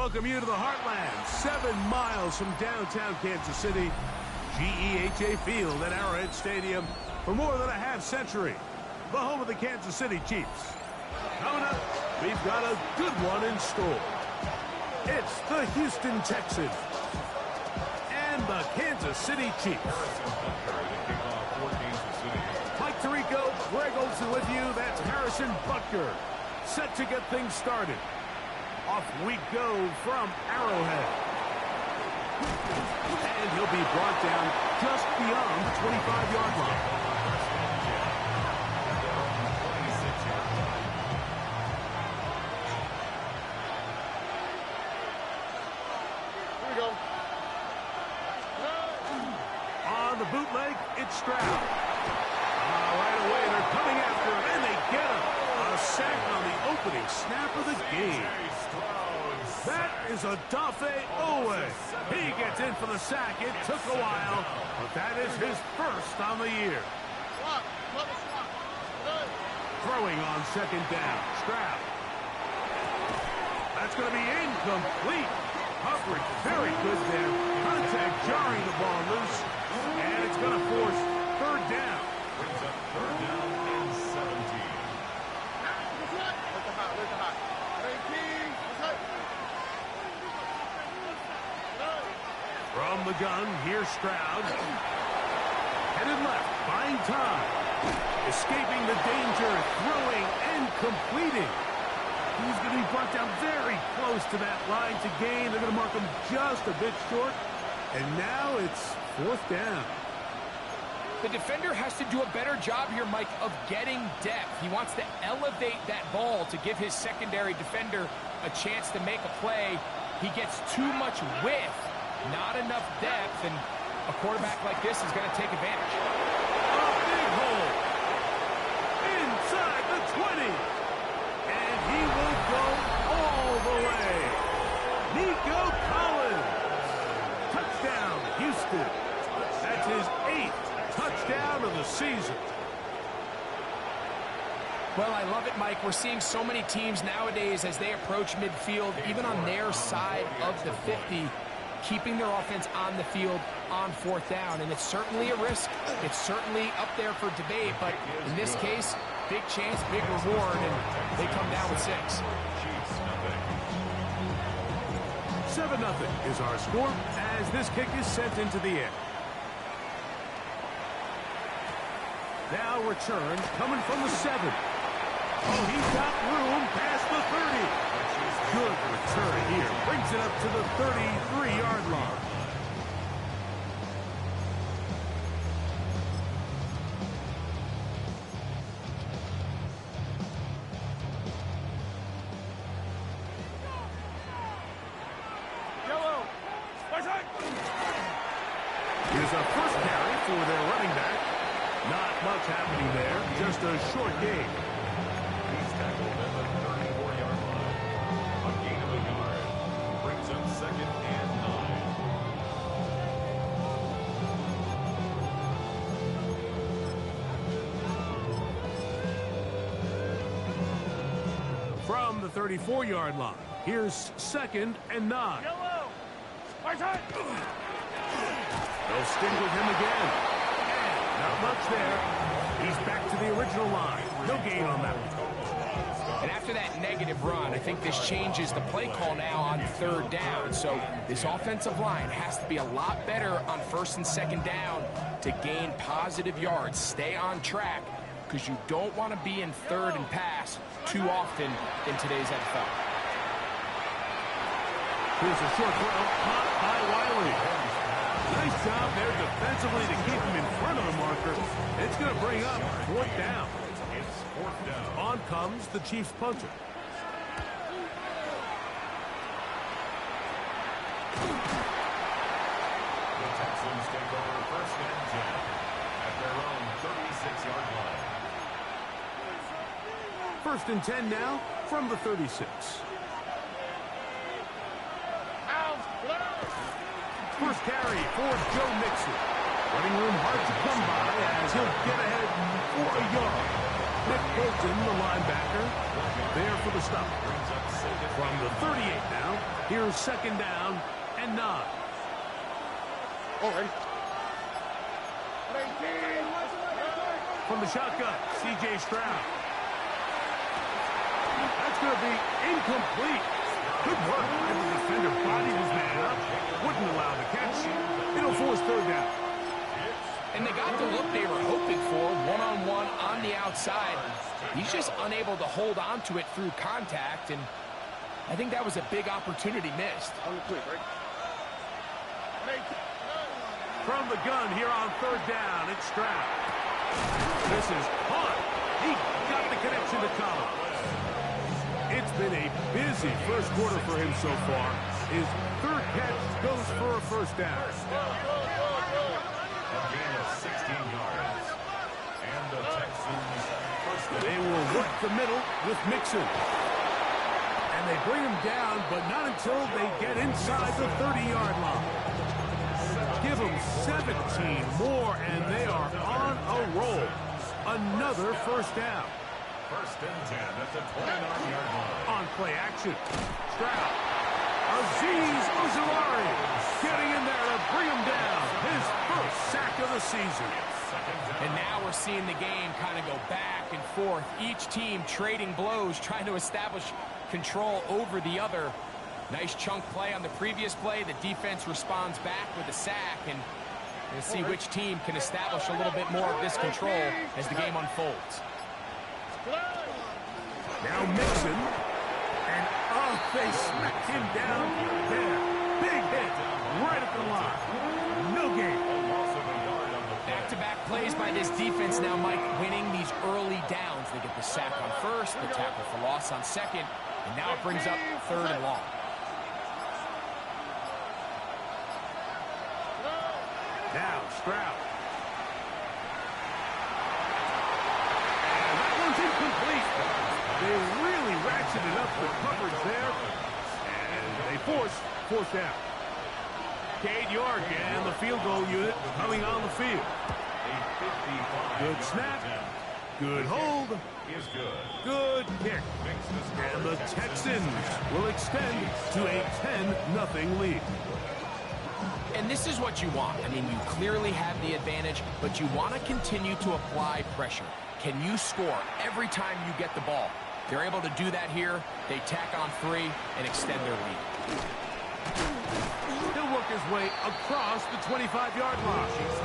welcome you to the Heartland, 7 miles from downtown Kansas City. GEHA Field at Arrowhead Stadium for more than a half-century. The home of the Kansas City Chiefs. Coming up, we've got a good one in store. It's the Houston Texans and the Kansas City Chiefs. Mike Tirico, Greg Olsen with you. That's Harrison Butker. Set to get things started. Off we go from Arrowhead. And he'll be brought down just beyond the 25-yard line. Here we go. On the bootleg, it's Stroud. Right away, they're coming after him, and they get him. A sack on the opening snap of the game. That is a Dafe Owe. He gets in for the sack. It took a while, but that is his first on the year. Throwing on second down. Stroud. That's going to be incomplete. Coverage very good there. Contact jarring the ball loose, and it's going to force third down. Brings up third down and 17. From the gun, here's Stroud. Headed left, buying time. Escaping the danger, throwing and completing. He's going to be brought down very close to that line to gain. They're going to mark him just a bit short. And now it's fourth down. The defender has to do a better job here, Mike, of getting depth. He wants to elevate that ball to give his secondary defender a chance to make a play. He gets too much width, not enough depth, and a quarterback like this is going to take advantage. A big hole. Inside the 20. And he will go all the way. Nico Collins. Touchdown, Houston. That's his 8th touchdown of the season. Well, I love it, Mike. We're seeing so many teams nowadays as they approach midfield, even on their side of the 50, keeping their offense on the field on fourth down. And it's certainly a risk. It's certainly up there for debate. But in this case, big chance, big reward, and they come down with 6. 7-0 is our score as this kick is sent into the air. Now return coming from the 7. Oh, he's got room past the 30. Good return here. Brings it up to the 33-yard line. Here's a first carry for their running back. Not much happening there, just a short gain. He's tackled at the 34-yard line. A gain of a yard. Brings up second and 9. From the 34-yard line, here's second and 9. They'll stick with him again. And not much there. He's back to the original line. No gain on that one. And after that negative run, I think this changes the play call now on third down. So this offensive line has to be a lot better on first and second down to gain positive yards. Stay on track because you don't want to be in third and pass too often in today's NFL. Here's a short throw, caught by Wiley. Nice job there defensively to keep him in front of the marker. It's going to bring up fourth down. It's fourth down. On comes the Chiefs punter. The Texans take over first and 10 at their own 36-yard line. First and 10 now from the 36. First carry for Joe Mixon. Running room hard to come by as he'll get ahead for a yard. Nick Bolton, the linebacker, there for the stop. From the 38 now, Here's second down and 9. Already. From the shotgun, C.J. Stroud. That's going to be incomplete. Good work by the defender. Bodied his man up. Wouldn't allow the catch. It'll force third down. And they got the look they were hoping for, one-on-one on the outside. He's just unable to hold on to it through contact, and I think that was a big opportunity missed. On the quick, right? From the gun here on third down, it's Stroud. This is hard. He got the connection to Collins. It's been a busy first quarter for him so far. His third catch goes for a first down. A gain of 16 yards. And the Texans first down. They will work the middle with Mixon. And they bring him down, but not until they get inside the 30-yard line. Give them 17 more, and they are on a roll. Another first down. First and 10 at the 29-yard line. On play action. Stroud. Azeez Ojulari getting in there to bring him down. His first sack of the season. And now we're seeing the game kind of go back and forth. Each team trading blows, trying to establish control over the other. Nice chunk play on the previous play. The defense responds back with a sack, and we'll see which team can establish a little bit more of this control as the game unfolds. Now Mixon, and they smacked him down there. Big hit right at the line. No game. Back-to-back plays by this defense now, Mike, winning these early downs. They get the sack on first, the tackle for loss on second, and now it brings up third and long. Now Stroud. And that one's incomplete. They really ratcheted up the coverage there. And they force fourth down. Cade York and the field goal unit coming on the field. Good snap. Good hold. Good kick. And the Texans will extend to a 10-0 lead. And this is what you want. I mean, you clearly have the advantage, but you want to continue to apply pressure. Can you score every time you get the ball? They're able to do that here. They tack on 3 and extend their lead. He'll work his way across the 25-yard line. First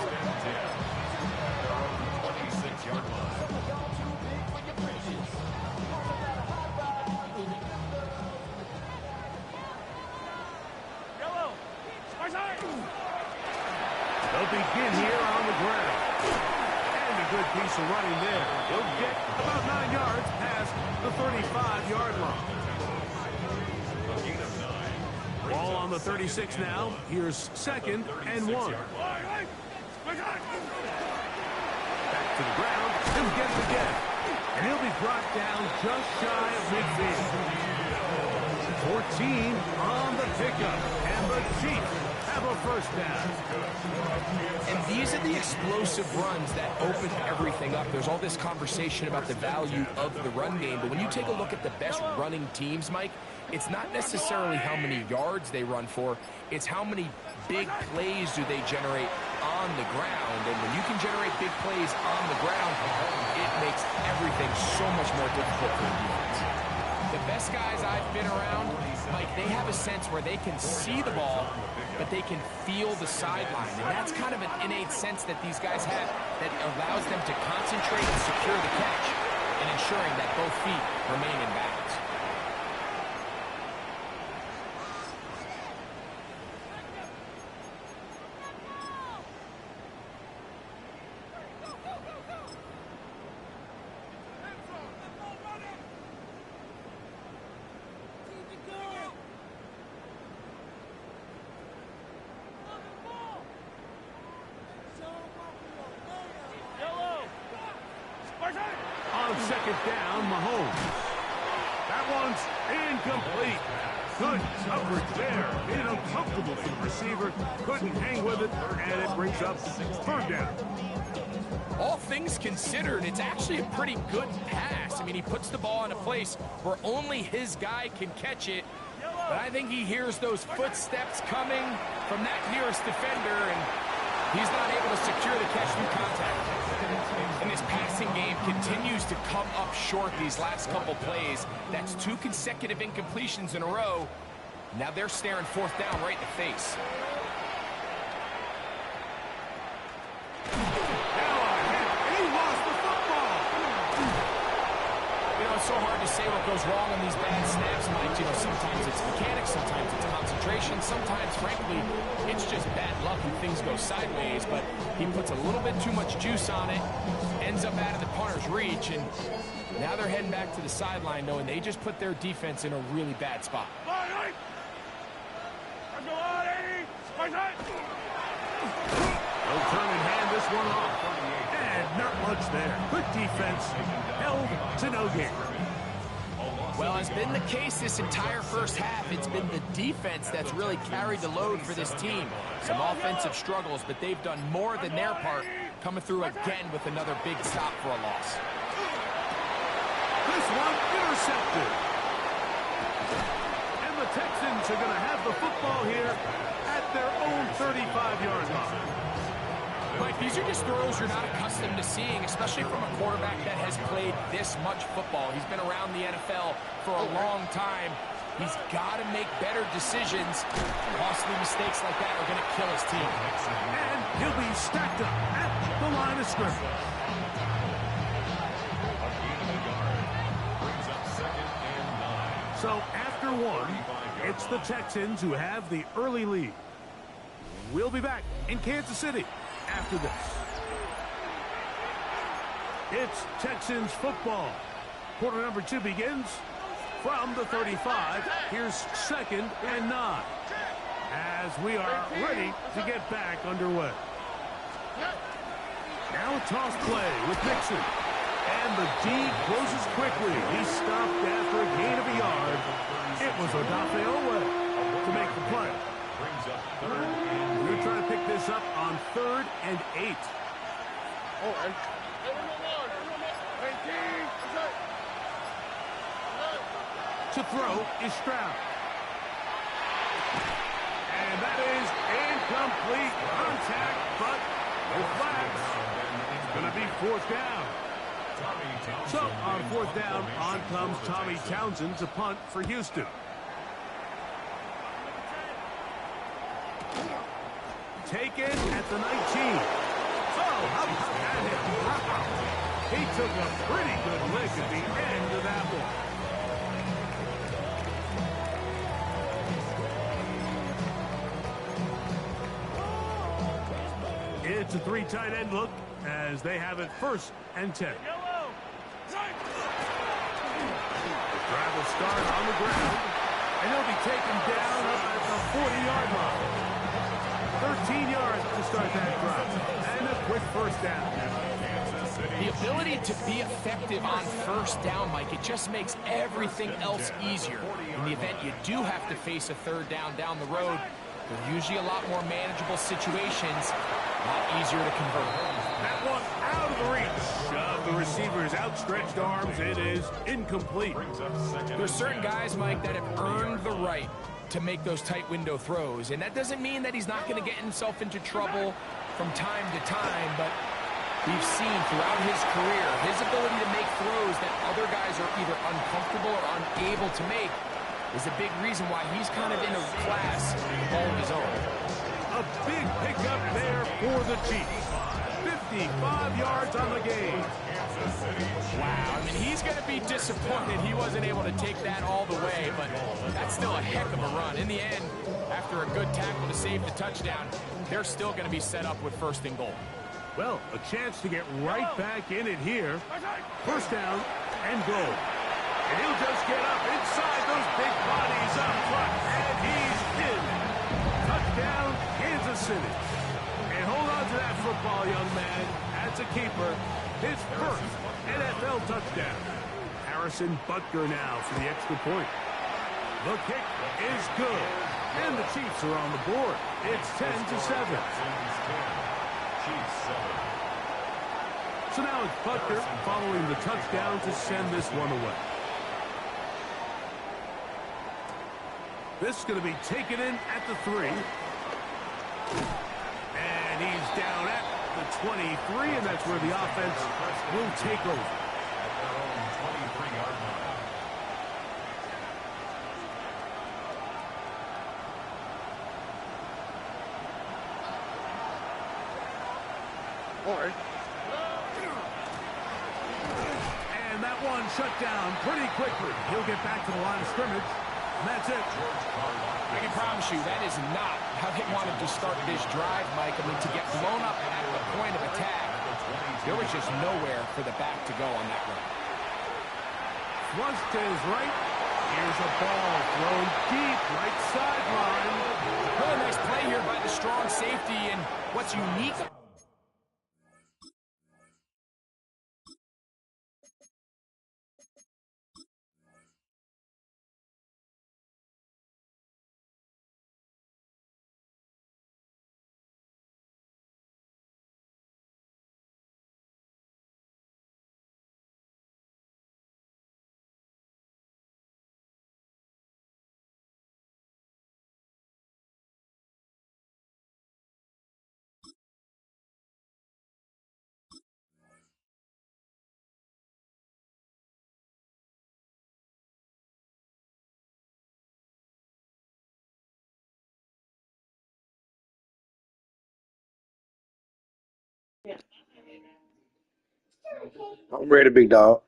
and 10. 26-yard line. They'll begin here on the ground. And a good piece of running there. He'll get about 9 yards past the 35-yard line. Ball on the 36 now. Here's second and 1. Back to the ground. He'll get it again. And he'll be brought down just shy of midfield. 14 on the pickup. And the Chiefs have a first down. And these are the explosive runs that open everything up. There's all this conversation about the value of the run game, but when you take a look at the best running teams, Mike, it's not necessarily how many yards they run for, it's how many big plays do they generate on the ground. And when you can generate big plays on the ground, it makes everything so much more difficult for the defense. The best guys I've been around, Mike, they have a sense where they can see the ball, but they can feel the sideline. And that's kind of an innate sense that these guys have that allows them to concentrate and secure the catch and ensuring that both feet remain in balance. On second down, Mahomes. That one's incomplete. Good coverage there. Made it uncomfortable for the receiver. Couldn't hang with it, and it brings up third down. All things considered, it's actually a pretty good pass. I mean, he puts the ball in a place where only his guy can catch it. But I think he hears those footsteps coming from that nearest defender, and he's not able to secure the catch through contact. And this passing game continues to come up short these last couple plays. That's 2 consecutive incompletions in a row. Now they're staring fourth down right in the face. It's so hard to say what goes wrong on these bad snaps, Mike. You know, sometimes it's mechanics, sometimes it's concentration, sometimes, frankly, it's just bad luck and things go sideways, but he puts a little bit too much juice on it, ends up out of the punter's reach, and now they're heading back to the sideline knowing they just put their defense in a really bad spot. They'll turn and hand this one off. And not much there. Good defense. Held to no gain. Well, it's been the case this entire first half. It's been the defense that's really carried the load for this team. Some offensive struggles, but they've done more than their part, coming through again with another big stop for a loss. This one intercepted. And the Texans are going to have the football here at their own 35-yard line. Mike, these are just throws you're not accustomed to seeing, especially from a quarterback that has played this much football. He's been around the NFL for a long time. He's got to make better decisions. Costly mistakes like that are going to kill his team. And he'll be stacked up at the line of scrimmage. So after one, it's the Texans who have the early lead. We'll be back in Kansas City after this. It's Texans football. Quarter number 2 begins from the 35. Here's 2nd and 9 as we are ready to get back underway. Now a toss play with Nixon. And the D closes quickly. He stopped after a gain of a yard. It was Odafe Owe to make the play. We're trying to pick this up on 3rd and 8. To throw is Stroud. And that is incomplete contact, but no flags. It's going to be 4th down. So on 4th down, on comes Tommy Townsend to punt for Houston. Taken at the 19. So how about that hit? He took a pretty good lick at the end of that one. It's a 3 tight end look as they have it 1st and 10. Drive will start on the ground, and he'll be taken down up at the 40-yard line. 13 yards to start that drive, and a quick 1st down. The ability to be effective on 1st down, Mike, it just makes everything else easier. In the event you do have to face a 3rd down the road, they're usually a lot more manageable situations, a lot easier to convert. That one out of the reach of the receiver's outstretched arms. It is incomplete. There's certain guys, Mike, that have earned the right to make those tight window throws, and that doesn't mean that he's not going to get himself into trouble from time to time, but we've seen throughout his career his ability to make throws that other guys are either uncomfortable or unable to make is a big reason why he's kind of in a class all of his own. A big pickup there for the Chiefs. 55 yards on the game. Wow, I mean, he's going to be disappointed he wasn't able to take that all the way, but that's still a heck of a run. In the end, after a good tackle to save the touchdown, they're still going to be set up with 1st and goal. Well, a chance to get right back in it here. 1st down and goal. And he'll just get up inside those big bodies up front, and he's in. Touchdown, Kansas City. And hold on to that football, young man. That's a keeper. His 1st NFL touchdown. Harrison Butker now for the extra point. The kick is good. And the Chiefs are on the board. It's 10-7. So now it's Butker following the touchdown to send this one away. This is going to be taken in at the 3. And he's down at the 23, and that's where the offense will take over. At their own 23-yard line. And that one shut down pretty quickly. He'll get back to the line of scrimmage, and that's it. I can promise you that is not how they wanted to start this drive, Mike. I mean, to get blown up at the point of attack, there was just nowhere for the back to go on that run. Flush to his right. Here's a ball thrown deep, right sideline. Really nice play here by the strong safety, and what's unique. I'm ready, big dog.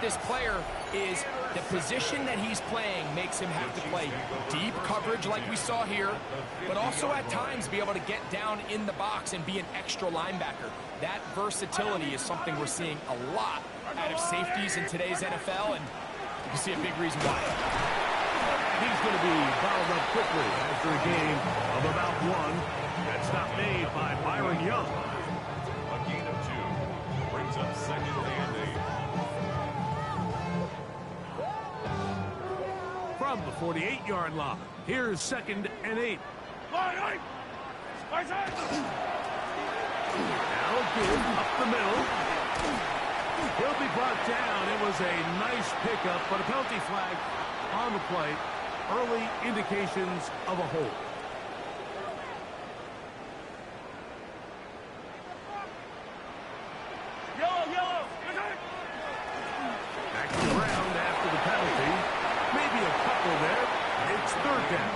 This player is the position that he's playing makes him have to play deep coverage like we saw here, but also at times be able to get down in the box and be an extra linebacker. That versatility is something we're seeing a lot out of safeties in today's NFL, and you can see a big reason why. He's going to be fouled up quickly after a game of about 1. That's not made by Byron Young. A gain of 2 brings up second and 8. From the 48-yard line, here's second and 8. Now good up the middle. He'll be brought down. It was a nice pickup, but a penalty flag on the play. Early indications of a hold. Back to the ground after the penalty. Maybe a couple there. It's third down.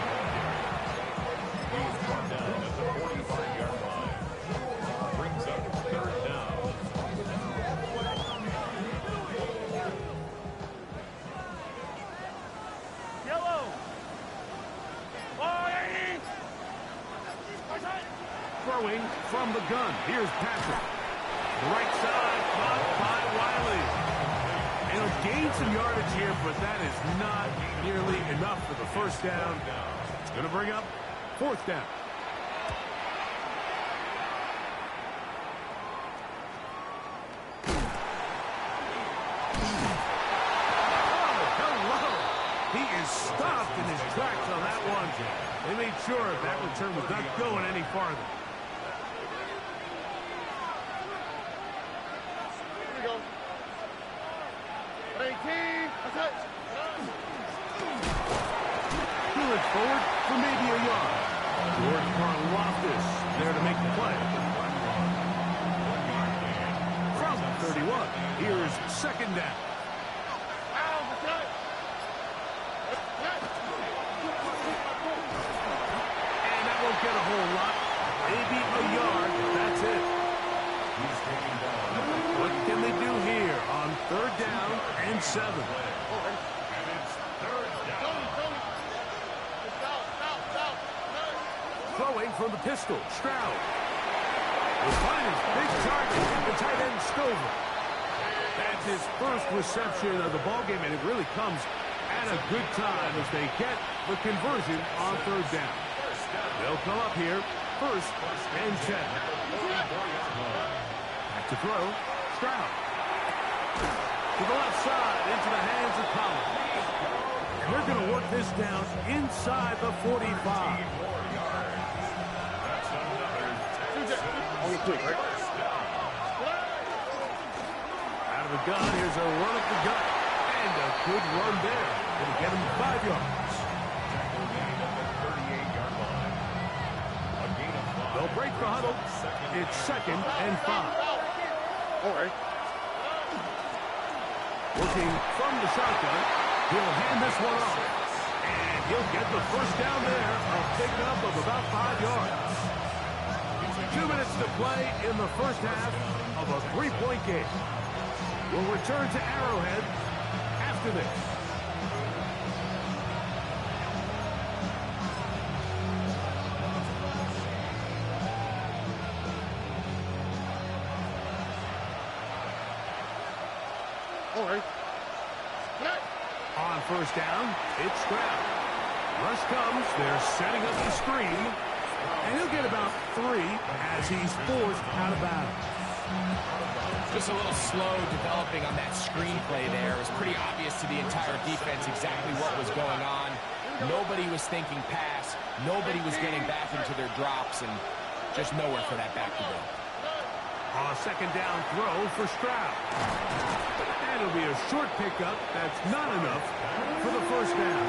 He's brought down at the 45-yard line. Brings up third down. Throwing from the gun. Here's Patrick. Right side, caught by Wiley. And he'll gain some yardage here, but that is not nearly enough for the first down. It's going to bring up fourth down. He is stopped in his tracks on that one. They made sure that return was not going any farther. Here we go. 18. That's it. Hewitt forward for maybe a yard. George Karlaftis there to make the play. From 31, here's second down. Get a whole lot, maybe a yard, that's it. He's taken down. What can they do here on third down and 7? And it's third down. Throwing from the pistol, Stroud. He'll find his big target, the tight end Stover. That's his first reception of the ballgame, and it really comes at a good time as they get the conversion on third down. They'll come up here, first and 10. Back to throw, Stroud. To the left side, into the hands of Collins. And they're going to work this down inside the 45. Out of the gun, here's a run up the gut. And a good run there. Going to get him 5 yards. They'll break the huddle. It's 2nd and 5. All right. Looking from the shotgun. He'll hand this one off. And he'll get the first down there. A pickup of about 5 yards. 2 minutes to play in the first half of a 3-point game. We'll return to Arrowhead after this. All right. On first down, it's Stroud. Rush comes. They're setting up the screen. And he'll get about 3 as he's forced out of bounds. Just a little slow developing on that screenplay there. It was pretty obvious to the entire defense exactly what was going on. Nobody was thinking pass. Nobody was getting back into their drops, and just nowhere for that back to go. A second down throw for Stroud. And it'll be a short pickup. That's not enough for the first down.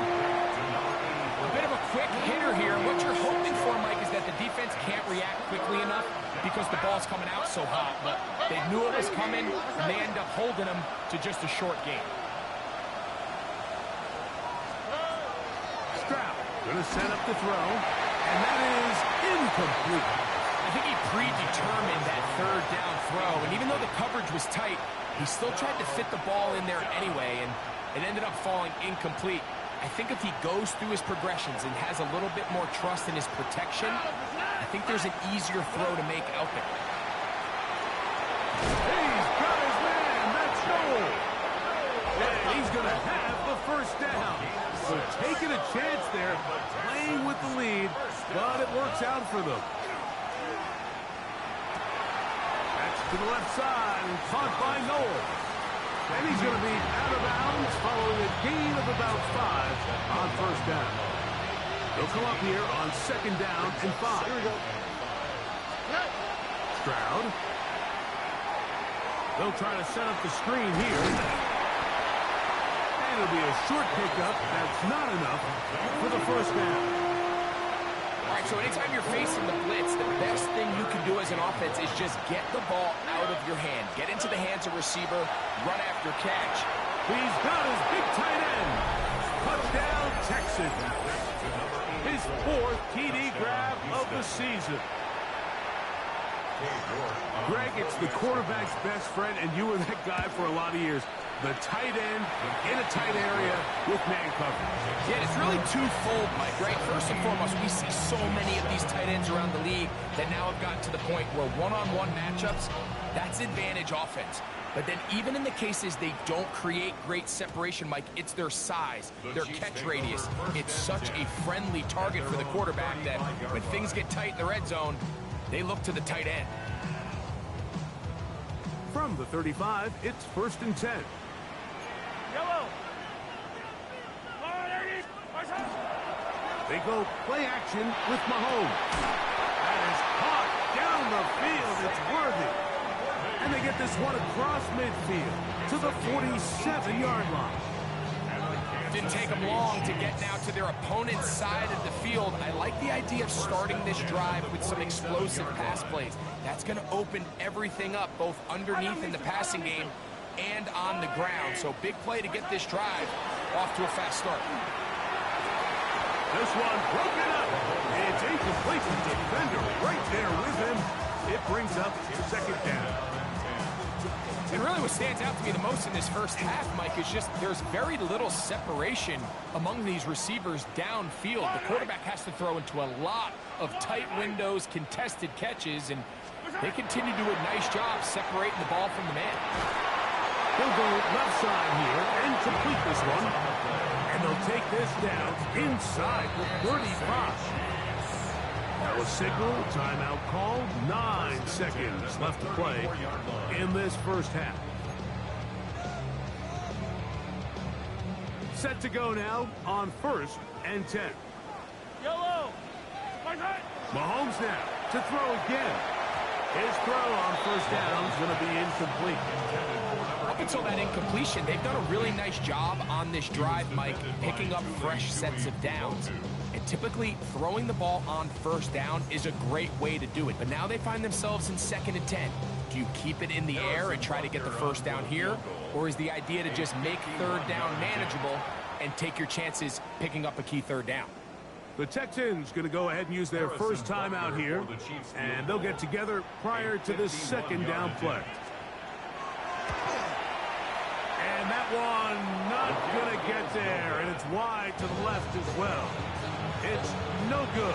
A bit of a quick hitter here. What you're hoping for, Mike, is that the defense can't react quickly enough because the ball's coming out so hot. But they knew it was coming, and they end up holding them to just a short game. Stroud going to set up the throw. And that is incomplete. I think he predetermined that third down throw, and even though the coverage was tight, he still tried to fit the ball in there anyway, and it ended up falling incomplete. I think if he goes through his progressions and has a little bit more trust in his protection, I think there's an easier throw to make out there. He's got his man. That's goal. And he's going to have the first down. So taking a chance there, playing with the lead, but it works out for them. To the left side, and caught by Noel. And he's going to be out of bounds following a gain of about 5 on first down. They'll come up here on 2nd down and 5. Here we go. Stroud. They'll try to set up the screen here. And it'll be a short pickup. That's not enough for the first down. All right, so anytime you're facing the blitz, the best thing you can do as an offense is just get the ball out of your hand. Get into the hands of receiver, run after catch. He's got his big tight end. Touchdown, Texans. His 4th TD grab of the season. Greg, it's the quarterback's best friend, and you were that guy for a lot of years. The tight end in a tight area with man coverage. Yeah, it's really twofold, Mike, right? First and foremost, we see so many of these tight ends around the league that now have gotten to the point where one-on-one matchups, that's advantage offense. But then even in the cases they don't create great separation, Mike, it's their size, their catch radius. It's such a friendly target for the quarterback that when things get tight in the red zone, they look to the tight end. From the 35, it's 1st and 10. They go play action with Mahomes. That is caught down the field. It's worthy. And they get this one across midfield to the 47-yard line. Didn't take them long to get now to their opponent's side of the field. I like the idea of starting this drive with some explosive pass plays. That's going to open everything up, both underneath in the passing game and on the ground. So big play to get this drive off to a fast start. This one broken up. It's incomplete. The defender right there with him. It brings up 2nd down. And really what stands out to me the most in this first half, Mike, is just there's very little separation among these receivers downfield. The quarterback has to throw into a lot of tight windows, contested catches, and they continue to do a nice job separating the ball from the man. He'll go left side here and complete this one. And they'll take this down inside the 35. That was signal, timeout called, 9 seconds left to play in this first half. Set to go now on 1st and 10. Yellow. Mahomes now to throw again. His throw on 1st down is going to be incomplete. Up until that incompletion, they've done a really nice job on this drive, Mike, picking up fresh sets of downs. And typically, throwing the ball on 1st down is a great way to do it. But now they find themselves in 2nd and 10. Do you keep it in the air and try to get the 1st down here? Or is the idea to just make 3rd down manageable and take your chances picking up a key 3rd down? The Texans going to go ahead and use their first timeout here, and they'll get together prior to this 2nd down play. And that one not going to get there, and it's wide to the left as well. It's no good.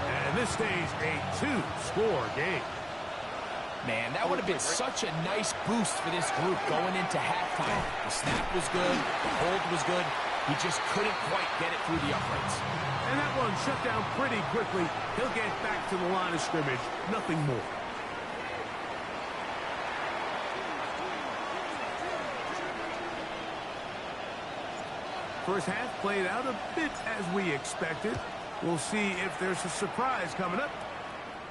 And this stays a 2-score game. Man, that would have been such a nice boost for this group going into halftime. The snap was good, the hold was good. He just couldn't quite get it through the uprights. And that one shut down pretty quickly. He'll get back to the line of scrimmage. Nothing more. First half played out a bit as we expected. We'll see if there's a surprise coming up.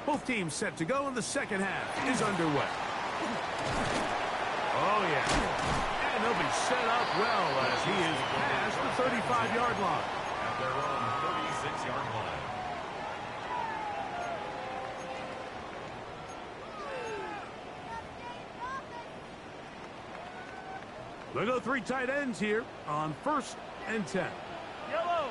Both teams set to go, and the 2nd half is underway. Oh, yeah. And they'll be set up well as he is past the 35-yard line. At their own 36-yard line. They'll go 3 tight ends here on 1st and 10. Yellow.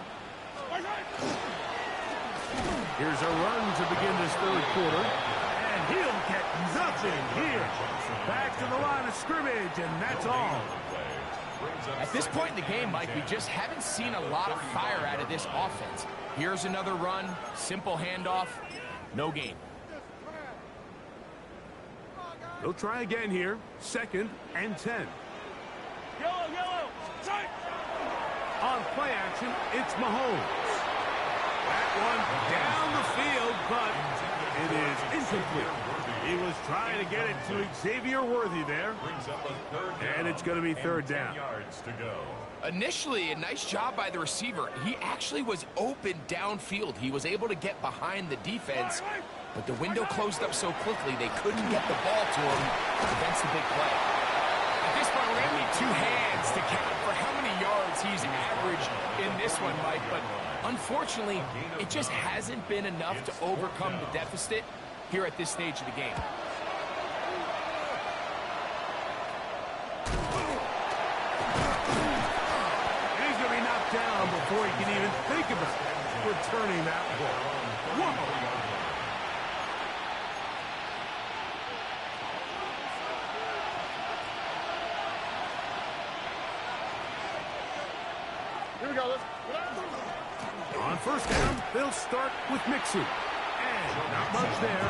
Here's a run to begin this 3rd quarter. And he'll get nothing here. Back to the line of scrimmage, and that's all. At this point in the game, Mike, we just haven't seen a lot of fire out of this offense. Here's another run, simple handoff, no gain. They'll try again here, 2nd and 10. Yellow. On play action, it's Mahomes. That one down the field, but it is incomplete. He was trying to get it to Xavier Worthy there. And it's going to be 3rd down. Initially, a nice job by the receiver. He actually was open downfield. He was able to get behind the defense, but the window closed up so quickly they couldn't get the ball to him. That's the big play. At this point, we're going to need 2 hands to count for how many yards he's averaged in this one, Mike. But unfortunately, it just hasn't been enough to overcome the deficit here at this stage of the game. He's going to be knocked down before he can even think about returning that ball. Whoa! Here we go. On 1st down, they'll start with Mixon. And not much there.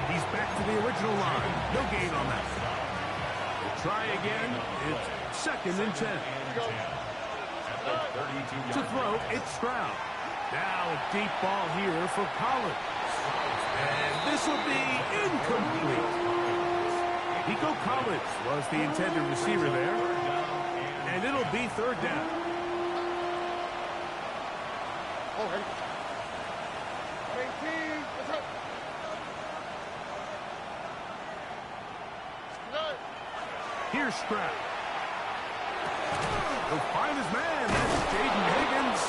He's back to the original line. No gain on that. We'll try again. It's 2nd and 10. To throw, it's Stroud. Now a deep ball here for Collins. And this will be incomplete. Nico Collins was the intended receiver there. And it'll be 3rd down. All right. 19. Here's Stroud. He'll find his man. That's Jaden Higgins.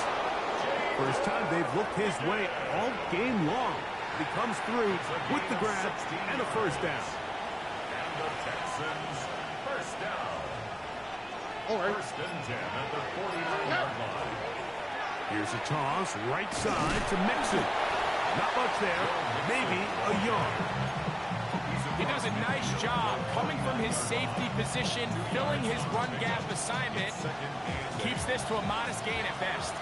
First time they've looked his way all game long. He comes through with the grab and a 1st down. And the Texans, 1st down. All right. 1st and 10 at the 49-yard line. Here's a toss, right side to Mixon. Not much there, maybe a yard. He does a nice job coming from his safety position, filling his run gap assignment. Keeps this to a modest gain at best.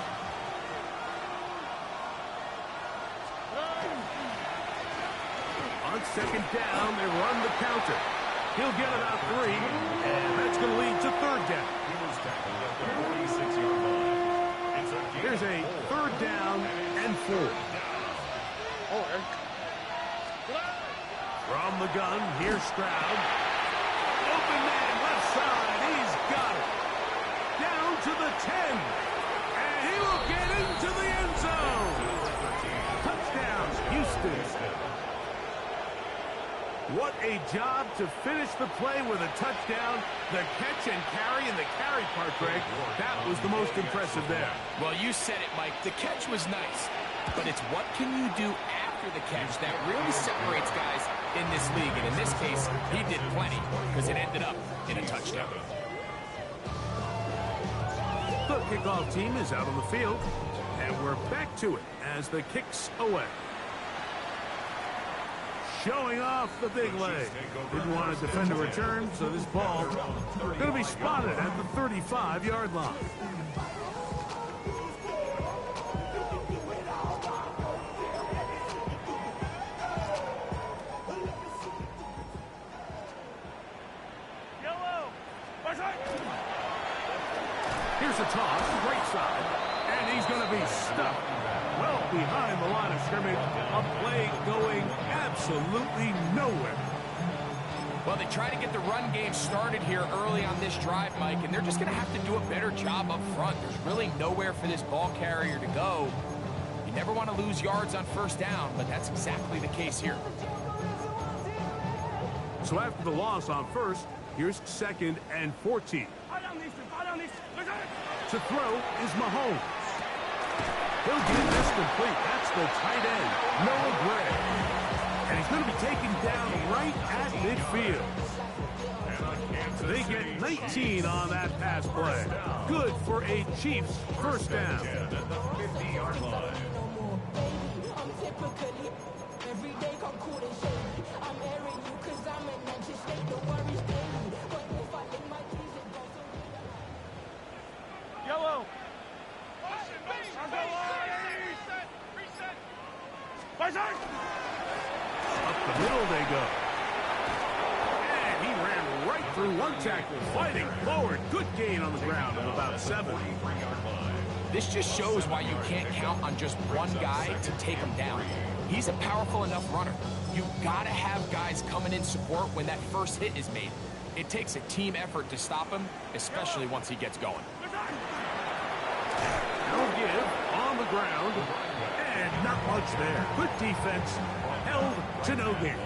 On 2nd down, they run the counter. He'll get about 3, and that's going to lead to 3rd down. He was tackled at the 46-yard line. It's a Here's a 3rd down and 4. All right. From the gun, here's Stroud. Open man, left side, he's got it. down to the 10. And he will get into the end zone. Touchdown, Houston. What a job to finish the play with a touchdown. The catch and carry, and the carry part, Greg, that was the most impressive there. Well, you said it, Mike. The catch was nice, but it's what can you do after the catch that really separates guys in this league. And in this case, he did plenty because it ended up in a touchdown. The kickoff team is out on the field, and we're back to it as the kick's away. Showing off the big leg. Didn't want to defend a return, so this ball going to be spotted at the 35-yard line. Here's a toss, right side, and he's going to be stuck well behind the line of scrimmage. A play going absolutely nowhere. Well, they try to get the run game started here early on this drive, Mike, and they're just going to have to do a better job up front. There's really nowhere for this ball carrier to go. You never want to lose yards on first down, but that's exactly the case here. So after the loss on first, here's 2nd and 14. To throw is Mahomes. He'll get this complete. That's the tight end, Noah Gray. And he's going to be taken down right at midfield. They get 19 on that pass play. Good for a Chiefs first down. At the 50-yard line. Yellow. Up the middle they go. And he ran right through one tackle, fighting forward. Good gain on the ground of about 7. This just shows why you can't count on just one guy to take him down. He's a powerful enough runner. You've got to have guys coming in support when that first hit is made. It takes a team effort to stop him, especially once he gets going. No give on the ground, and not much there. Good defense, held to no gain.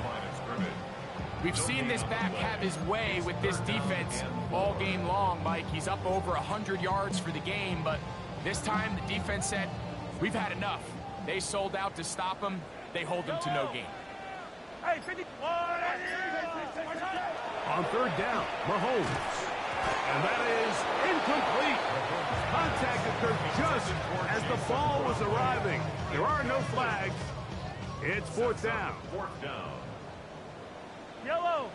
We've seen this back have his way with this defense all game long, Mike. He's up over 100 yards for the game, but this time the defense said, we've had enough. They sold out to stop him. They hold him to no gain. On 3rd down, Mahomes. And that is incomplete. Contact occurred just as the ball was arriving. There are no flags. It's 4th down. 4th down. Yellow.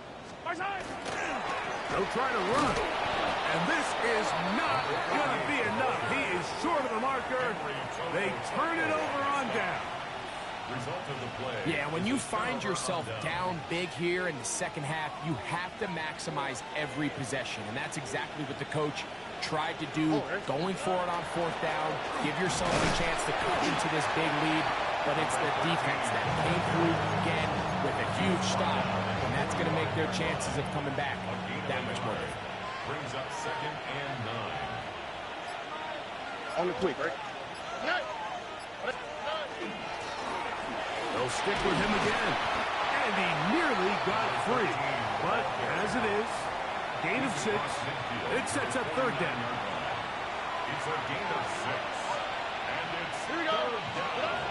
They'll try to run. And this is not going to be enough. He is short of the marker. They turn it over on down. Result of the play. Yeah, when you find yourself down big here in the second half, you have to maximize every possession. And that's exactly what the coach tried to do, going for it on 4th down. Give yourself a chance to cut into this big lead. But it's the defense that came through again with a huge stop. And that's going to make their chances of coming back that much more difficult. Brings up 2nd and 9. On the quick, right? They'll stick with him again. And he nearly got free. But as it is, gain of 6. It sets up 3rd down. It's a gain of 6. And it's 3rd down.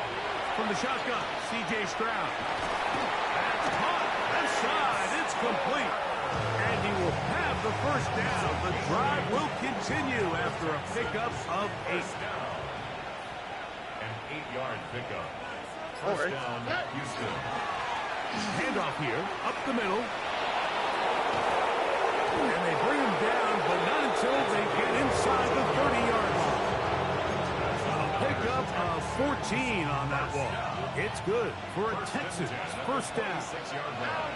From the shotgun, C.J. Stroud. That's caught. Left side. It's complete. And he will have the first down. The drive will continue after a pickup of 8. An 8-yard pickup. All First right. down, Houston. Handoff here, up the middle. And they bring him down, but not until they get inside the 30-yard line. A pickup of 14 on that one. It's good for a Texans first down. 6-yard line.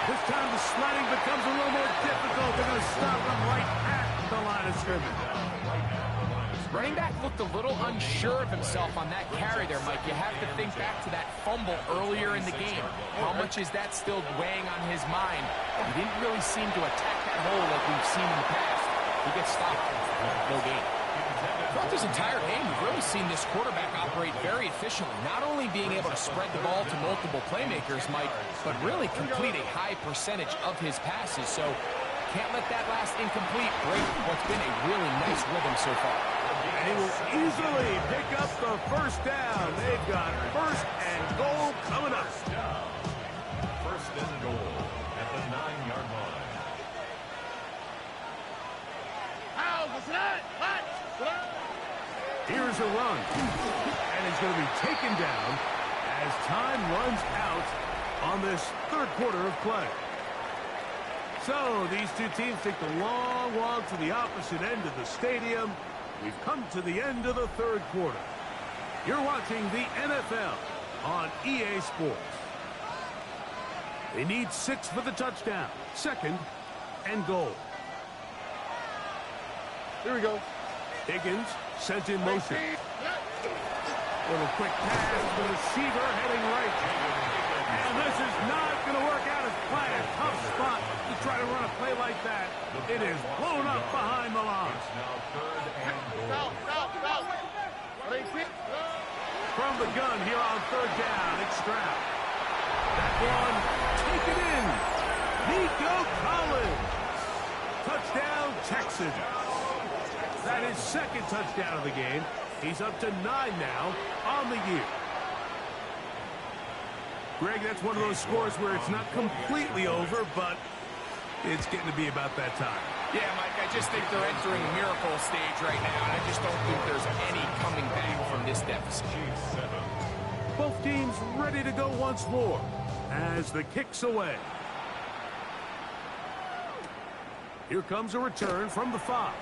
This time the sliding becomes a little more difficult. They're going to stop him right at the line of scrimmage. Right at the line of scrimmage. Running back looked a little unsure of himself on that carry there, Mike. You have to think back to that fumble earlier in the game. How much is that still weighing on his mind? He didn't really seem to attack that hole like we've seen in the past. He gets stopped. No gain. Throughout this entire game, we've really seen this quarterback operate very efficiently, not only being able to spread the ball to multiple playmakers, Mike, but really complete a high percentage of his passes. So can't let that last incomplete break what's been a really nice rhythm so far. And he will easily pick up the first down. They've got first and goal coming up. First and goal at the 9-yard line. Here's a run. And he's going to be taken down as time runs out on this third quarter of play. So these two teams take the long walk to the opposite end of the stadium. We've come to the end of the third quarter. You're watching the NFL on EA Sports. They need 6 for the touchdown. Second and goal. Here we go. Higgins sent in motion. Little quick pass to the receiver heading right. And this is not going to work out as planned. Tough spot to try to run a play like that. It is blown up behind the line. It's now third and goal. From the gun here on third down, it's Stroud. That one, take it in. Nico Collins. Touchdown, Texans. That is second touchdown of the game. He's up to 9 now on the year. Greg, that's one of those scores where it's not completely over, but it's getting to be about that time. Yeah, Mike, I just think they're entering a miracle stage right now, and I just don't think there's any coming back from this deficit. Both teams ready to go once more as the kick's away. Here comes a return from the 5.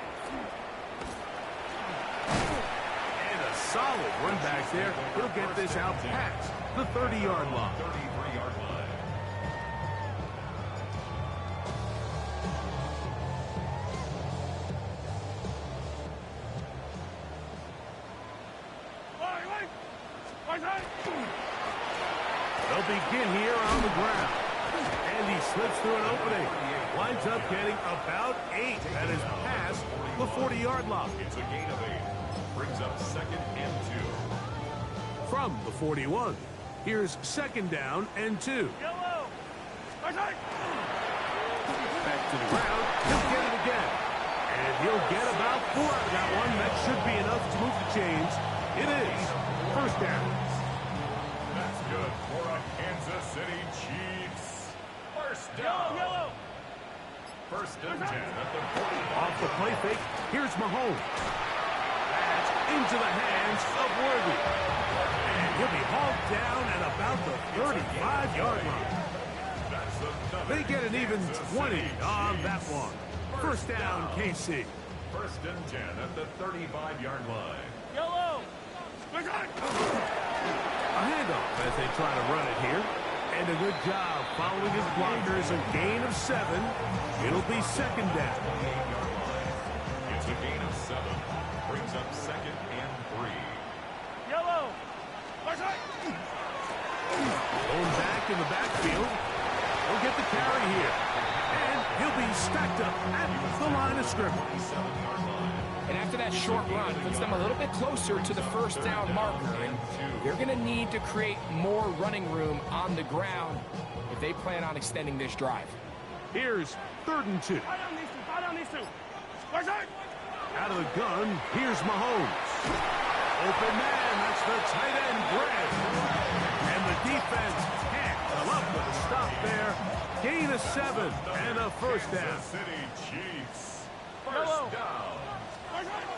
And a solid run back there. He'll get this out past the 30-yard line. 33-yard line. They'll begin here on the ground. And he slips through an opening. Winds up getting about 8. That is past the 40-yard line. It's a gain of 8. Brings up second and 2. From the 41, here's second down and 2. Yellow. Back to the ground. He'll get it again. And he'll get about 4 out of that one. That should be enough to move the chains. It is first down. That's good for a Kansas City Chiefs. First down. Yellow. First and 10 at the 40. Off the play fake, here's Mahomes. That's into the hands of Worthy. And he'll be hauled down at about the 35-yard line. They get an even 20 on that one. First down, KC. First and 10 at the 35-yard line. Yellow. A handoff as they try to run it here. And a good job following his blockers. A gain of 7. It'll be second down. It's a gain of 7. Brings up second and 3. Yellow. Going back in the backfield. He'll get the carry here. And he'll be stacked up at the line of scrimmage. And after that short run, puts them a little bit closer to the first down marker. And they're going to need to create more running room on the ground if they plan on extending this drive. Here's third and 2. Out of the gun, here's Mahomes. Open man, that's the tight end, Grant. And the defense can't come up with a stop there. Gain of 7 and a first down. Kansas City Chiefs. First down.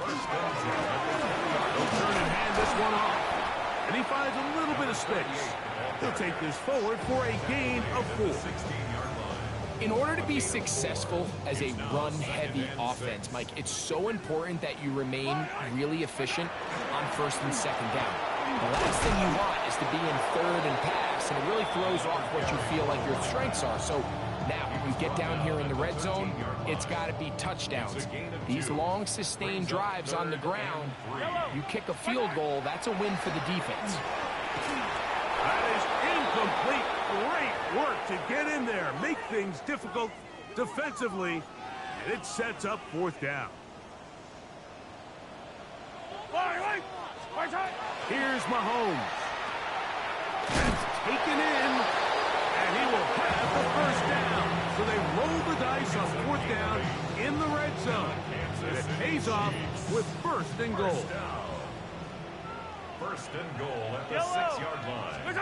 First and 10. He'll turn and hand this one off. And he finds a little bit of space. He'll take this forward for a gain of 4. 16-yard line. In order to be successful as a run-heavy offense, Mike, it's so important that you remain really efficient on first and second down. The last thing you want is to be in third and pass, and it really throws off what you feel like your strengths are. So Now, when we get down here in the red zone, it's got to be touchdowns. These long, sustained drives on the ground, you kick a field goal, that's a win for the defense. That is incomplete. Great work to get in there, make things difficult defensively, and it sets up fourth down. Here's Mahomes. That's taken in, and he will have the first down. So they roll the dice on fourth down in the red zone. And it pays off with first and goal. First and goal at the 6-yard line.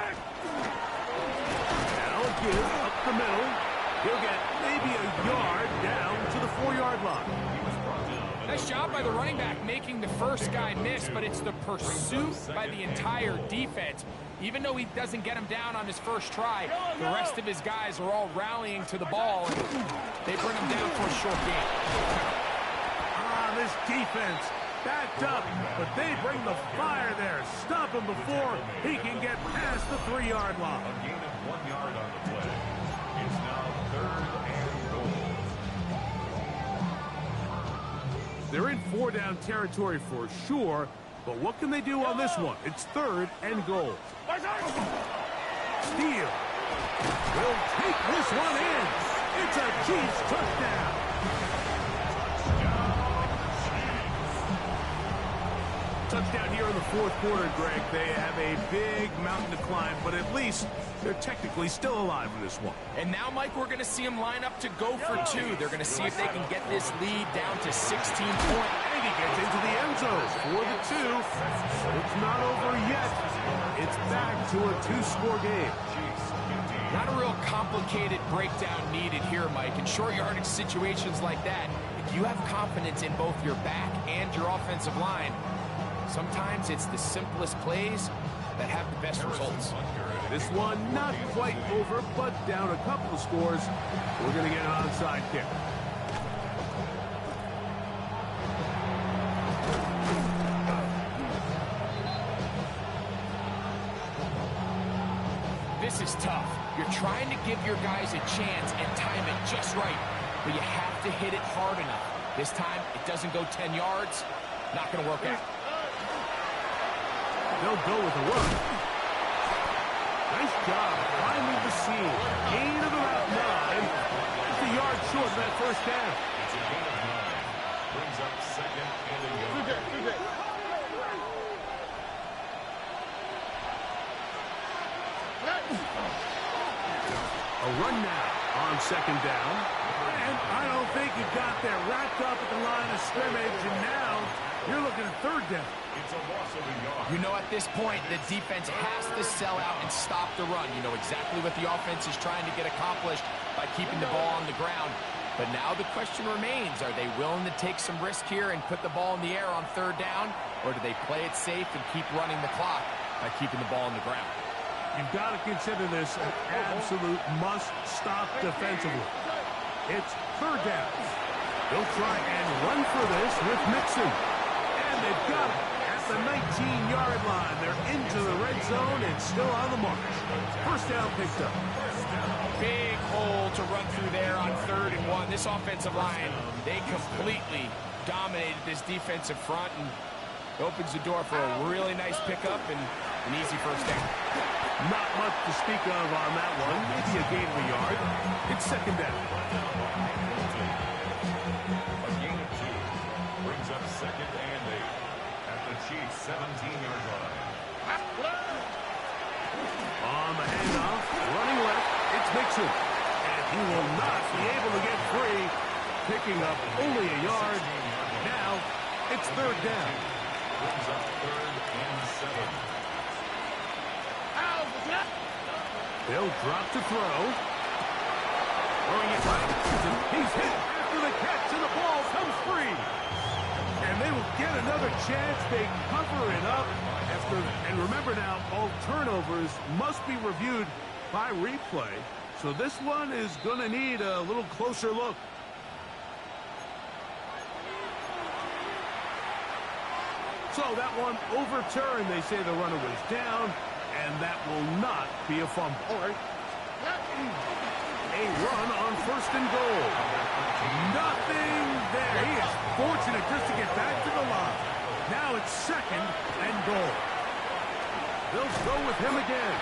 Now give up the middle. He'll get maybe a yard down to the 4-yard line. Nice job by the running back making the first guy miss, but it's the pursuit by the entire defense. Even though he doesn't get him down on his first try, the rest of his guys are all rallying to the ball, and they bring him down for a short gain. This defense backed up, but they bring the fire there. Stop him before he can get past the 3-yard line. A gain of 1 yard on the play. It's now third and goal. They're in 4-down territory for sure, but what can they do on this one? It's third and goal. Steele will take this one in. It's a Chiefs touchdown. Touchdown here in the fourth quarter, Greg. They have a big mountain to climb, but at least they're technically still alive in this one. And now, Mike, we're going to see them line up to go for 2. They're going to see if they can get this lead down to 16 points. And he gets into the end zone for the 2. But it's not over yet. It's back to a 2-score game. Not a real complicated breakdown needed here, Mike. In short yardage situations like that, if you have confidence in both your back and your offensive line, sometimes it's the simplest plays that have the best results. This one not quite over, but down a couple of scores. We're going to get an onside kick. This is tough. You're trying to give your guys a chance and time it just right, but you have to hit it hard enough. This time, it doesn't go 10 yards. Not going to work out. They'll go with a run. Nice job finding the seam. Gain of about 9. Just a yard short of that first down. It's a gain of 9. Brings up second and a yard. A run now on second down. And I don't think he got there. Wrapped up at the line of scrimmage, and now you're looking at third down. It's a loss of a yard. You know, at this point, the defense has to sell out and stop the run. You know exactly what the offense is trying to get accomplished by keeping the ball on the ground. But now the question remains, are they willing to take some risk here and put the ball in the air on third down? Or do they play it safe and keep running the clock by keeping the ball on the ground? You've got to consider this an absolute must-stop defensively. It's third down. They'll try and run for this with Mixon. And they've got it at the 19-yard line. They're into the red zone and still on the march. First down picked up. Big hole to run through there on 3rd and 1. This offensive line, they completely dominated this defensive front and opens the door for a really nice pickup and an easy first down. Not much to speak of on that one. Maybe a gain of a yard. It's second down. A gain of 2. Brings up second and 8 at the Chiefs' 17-yard line. On the handoff, running left, it's Mixon. And he will not be able to get free. Picking up only a yard. Now, it's third down. Brings up 3rd and 7. They'll drop to throw. Throwing it right. He's hit after the catch, and the ball comes free. And they will get another chance. They cover it up. And remember now, all turnovers must be reviewed by replay. So this one is going to need a little closer look. So that one overturned. They say the runner was down, and that will not be a fumble. A a run on 1st and goal. Nothing there. He is fortunate just to get back to the line. Now it's 2nd and goal. They'll go with him again.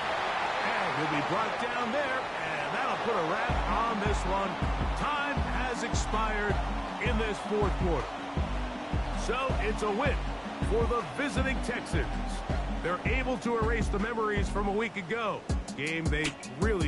And he'll be brought down there, and that'll put a wrap on this one. Time has expired in this 4th quarter. So it's a win for the visiting Texans. They're able to erase the memories from a week ago. Game they really